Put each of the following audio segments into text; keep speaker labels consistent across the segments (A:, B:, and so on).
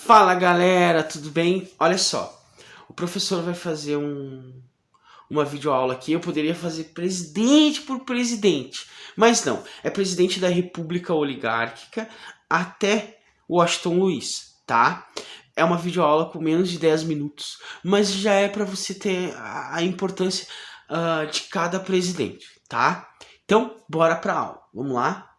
A: Fala galera, tudo bem? Olha só, o professor vai fazer uma videoaula aqui. Eu poderia fazer presidente por presidente, mas não, é presidente da República Oligárquica até Washington Luiz, tá? É uma videoaula com menos de 10 minutos, mas já é para você ter a importância de cada presidente, tá? Então, bora pra aula, vamos lá?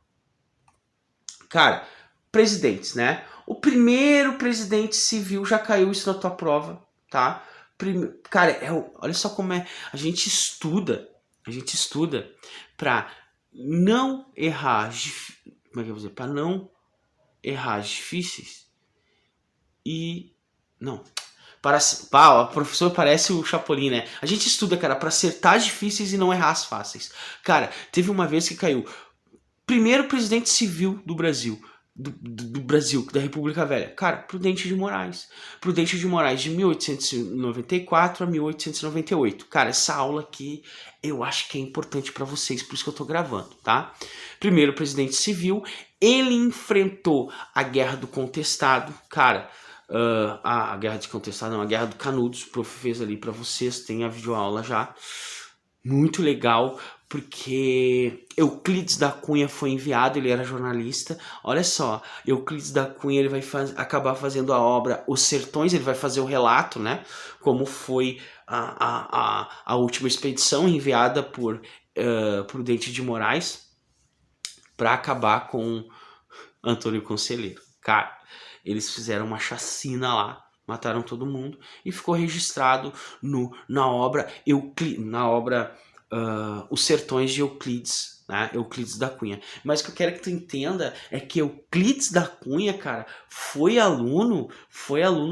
A: Cara, presidentes, né? O primeiro presidente civil já caiu isso na tua prova, tá? Cara, olha só como é. A gente estuda pra não errar, como é que eu vou dizer? Pra não errar difíceis e... Não. O professor parece o Chapolin, né? A gente estuda, cara, pra acertar difíceis e não errar as fáceis. Cara, teve uma vez que caiu primeiro presidente civil do Brasil. Do Brasil, da República Velha. Cara, Prudente de Moraes. Prudente de Moraes de 1894 a 1898. Cara, essa aula aqui eu acho que é importante para vocês, por isso que eu tô gravando, tá? Primeiro presidente civil, ele enfrentou a Guerra do Contestado. Cara, a Guerra de Contestado não, a Guerra do Canudos. O prof fez ali para vocês, tem a videoaula já. Muito legal, porque Euclides da Cunha foi enviado, ele era jornalista. Olha só, Euclides da Cunha ele vai acabar fazendo a obra Os Sertões, ele vai fazer o relato, né? Como foi a última expedição enviada por Prudente de Moraes para acabar com Antônio Conselheiro. Cara, eles fizeram uma chacina lá, mataram todo mundo e ficou registrado na obra Os Sertões de Euclides, né? Euclides da Cunha. Mas o que eu quero que tu entenda é que Euclides da Cunha, cara, foi aluno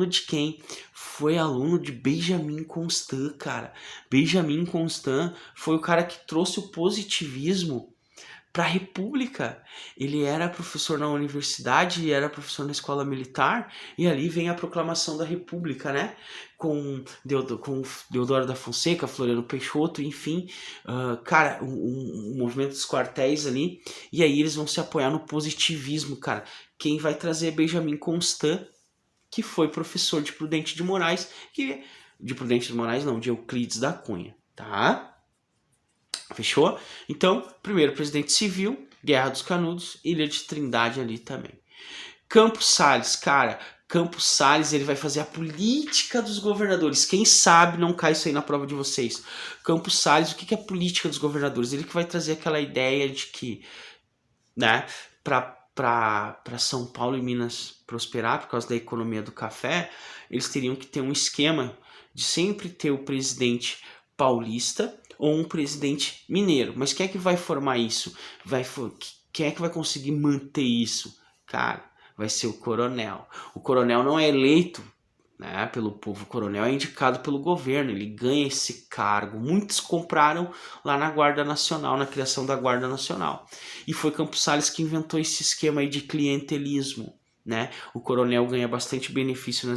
A: de quem? Foi aluno de Benjamin Constant, cara. Benjamin Constant foi o cara que trouxe o positivismo para a República. Ele era professor na universidade, era professor na escola militar, e ali vem a proclamação da República, né? Com Deodoro da Fonseca, Floriano Peixoto, enfim, cara, o movimento dos quartéis ali, e aí eles vão se apoiar no positivismo, cara. Quem vai trazer é Benjamin Constant, que foi professor de Prudente de Moraes, de Euclides da Cunha, tá? Fechou? Então, primeiro presidente civil, Guerra dos Canudos, Ilha de Trindade ali também. Campos Salles, cara, Campos Salles ele vai fazer a política dos governadores. Quem sabe não cai isso aí na prova de vocês. Campos Salles, o que é a política dos governadores? Ele que vai trazer aquela ideia de que, né, para São Paulo e Minas prosperar por causa da economia do café, eles teriam que ter um esquema de sempre ter o presidente paulista ou um presidente mineiro. Mas quem é que vai formar isso? Quem é que vai conseguir manter isso? Cara, vai ser o coronel. O coronel não é eleito, né, pelo povo. O coronel é indicado pelo governo. Ele ganha esse cargo. Muitos compraram lá na Guarda Nacional, na criação da Guarda Nacional. E foi Campos Salles que inventou esse esquema aí de clientelismo, né? O coronel ganha bastante benefício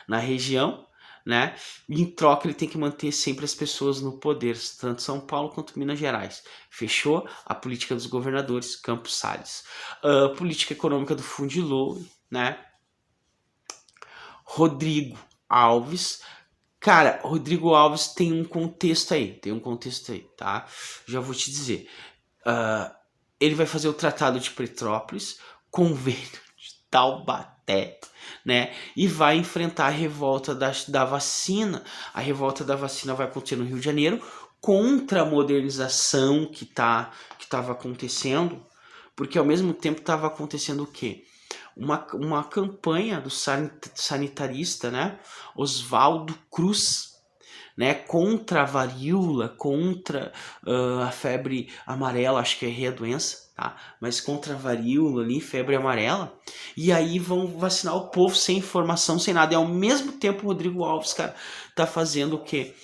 A: na região, né? E em troca ele tem que manter sempre as pessoas no poder, tanto São Paulo quanto Minas Gerais. Fechou? A política dos governadores, Campos Salles. Política econômica do Fundilou, né? Rodrigo Alves. Cara, Rodrigo Alves tem um contexto aí, tá? Já vou te dizer. Ele vai fazer o Tratado de Petrópolis, Convênio de Taubaté, né? E vai enfrentar a revolta da vacina. A revolta da vacina vai acontecer no Rio de Janeiro contra a modernização que estava acontecendo, porque ao mesmo tempo estava acontecendo o quê? Uma campanha do sanitarista, né? Oswaldo Cruz, né? Contra a varíola, contra a febre amarela, acho que é a doença, tá? Mas contra a varíola ali, febre amarela, e aí vão vacinar o povo sem informação, sem nada. E ao mesmo tempo o Rodrigo Alves, cara, tá fazendo o quê?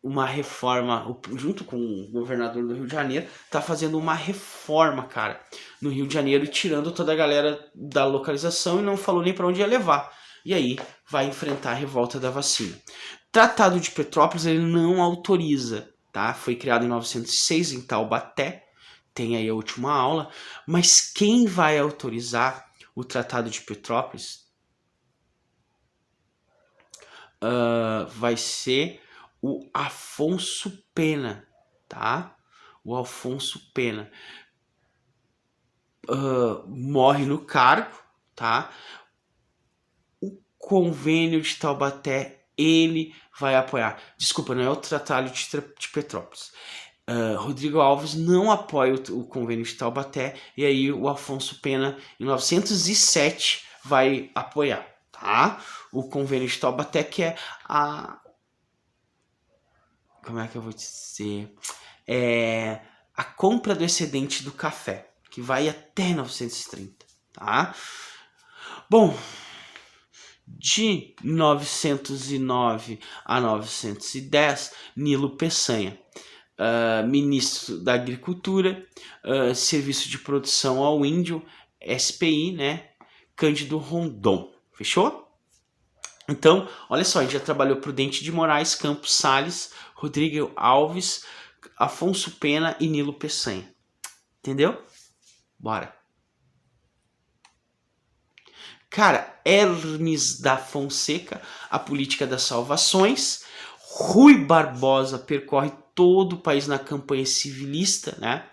A: Uma reforma, junto com o governador do Rio de Janeiro, tá fazendo uma reforma, cara, no Rio de Janeiro, e tirando toda a galera da localização e não falou nem para onde ia levar. E aí vai enfrentar a revolta da vacina. Tratado de Petrópolis ele não autoriza, tá? Foi criado em 1906 em Taubaté, tem aí a última aula, mas quem vai autorizar o Tratado de Petrópolis, vai ser o Afonso Pena, tá? O Afonso Pena morre no cargo, tá? O convênio de Taubaté, ele vai apoiar. Desculpa, não é o Tratado de Petrópolis. Rodrigo Alves não apoia o convênio de Taubaté, e aí o Afonso Pena, em 1907, vai apoiar, tá? O convênio de Taubaté, que é como é que eu vou dizer? A compra do excedente do café, que vai até 1930, tá? Bom, de 909 a 910, Nilo Peçanha, ministro da Agricultura, Serviço de Produção ao Índio, SPI, né? Cândido Rondon, fechou? Então, olha só, a gente já trabalhou Prudente de Moraes, Campos Salles, Rodrigo Alves, Afonso Pena e Nilo Peçanha. Entendeu? Bora. Cara, Hermes da Fonseca, a política das salvações. Rui Barbosa percorre todo o país na campanha civilista, né?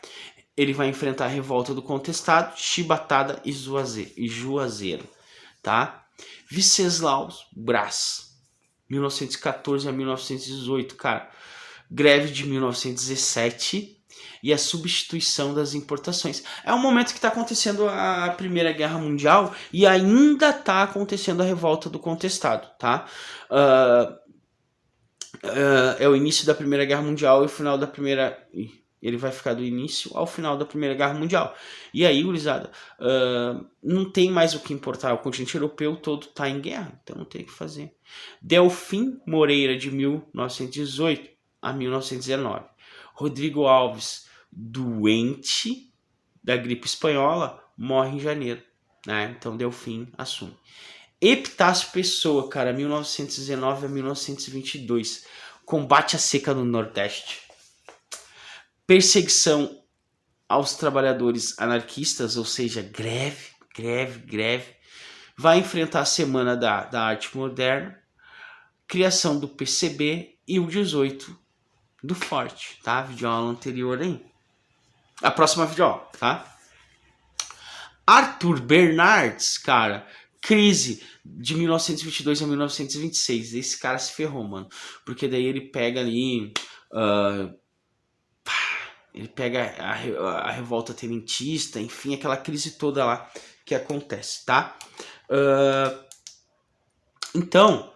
A: Ele vai enfrentar a revolta do contestado, chibatada e Juazeiro, tá? Venceslau Braz, 1914 a 1918, cara. Greve de 1917 e a substituição das importações. É um momento que está acontecendo a Primeira Guerra Mundial e ainda está acontecendo a revolta do contestado, tá? É o início da Primeira Guerra Mundial e o final da Primeira... Ele vai ficar do início ao final da Primeira Guerra Mundial. E aí, gurizada, não tem mais o que importar. O continente europeu todo está em guerra, então não tem o que fazer. Delfim Moreira, de 1918 a 1919. Rodrigo Alves, doente da gripe espanhola, morre em janeiro, né? Então Delfim assume. Epitácio Pessoa, cara, 1919 a 1922. Combate à seca no Nordeste. Perseguição aos trabalhadores anarquistas, ou seja, greve. Vai enfrentar a Semana da Arte Moderna, criação do PCB e o 18 do Forte, tá? Videoaula anterior aí. A próxima videoaula, tá? Arthur Bernardes, cara, crise de 1922 a 1926. Esse cara se ferrou, mano. Porque daí ele pega ali... ele pega a revolta tenentista, enfim, aquela crise toda lá que acontece, tá? Então,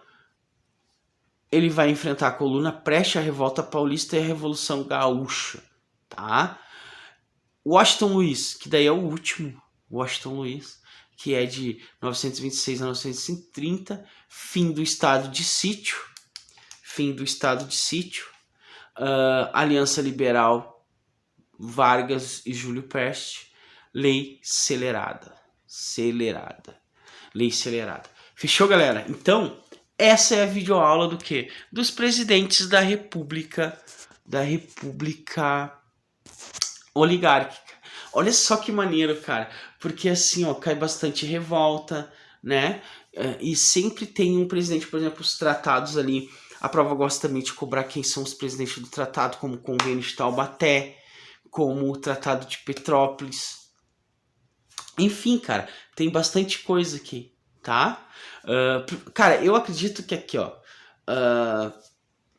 A: ele vai enfrentar a coluna Preste, a Revolta Paulista e a Revolução Gaúcha, tá? Washington Luiz, que daí é o último Washington Luiz, que é de 926 a 930, fim do estado de sítio, Aliança Liberal, Vargas e Júlio Prestes, lei acelerada. Lei acelerada. Fechou, galera? Então, essa é a videoaula do quê? Dos presidentes da República Oligárquica. Olha só que maneiro, cara. Porque assim, ó, cai bastante revolta, né? E sempre tem um presidente, por exemplo, os tratados ali. A prova gosta também de cobrar quem são os presidentes do tratado, como o Convênio de Taubaté, como o Tratado de Petrópolis. Enfim, cara, tem bastante coisa aqui, tá? Cara, eu acredito que aqui, ó,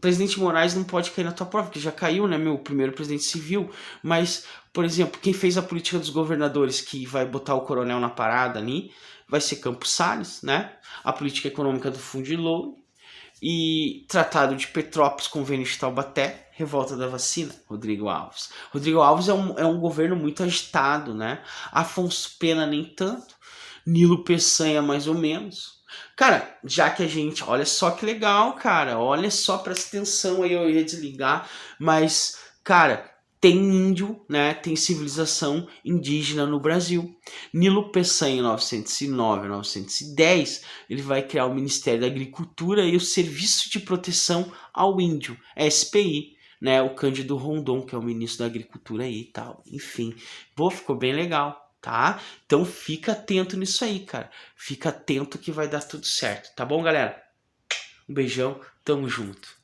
A: presidente Moraes não pode cair na tua prova, porque já caiu, né, meu primeiro presidente civil. Mas, por exemplo, quem fez a política dos governadores, que vai botar o coronel na parada ali, vai ser Campos Salles, né? A política econômica do Fundilou, e Tratado de Petrópolis, Convênio de Taubaté, Revolta da Vacina, Rodrigo Alves. Rodrigo Alves é um governo muito agitado, né? Afonso Pena nem tanto, Nilo Peçanha mais ou menos. Cara, já que a gente... Olha só que legal, cara. Olha só, presta atenção aí, eu ia desligar. Mas, cara... Tem índio, né? Tem civilização indígena no Brasil. Nilo Peçanha, em 909 a 910, ele vai criar o Ministério da Agricultura e o Serviço de Proteção ao Índio, SPI, né? O Cândido Rondon, que é o ministro da Agricultura aí e tal. Enfim, pô, ficou bem legal, tá? Então fica atento nisso aí, cara. Fica atento que vai dar tudo certo, tá bom, galera? Um beijão, tamo junto.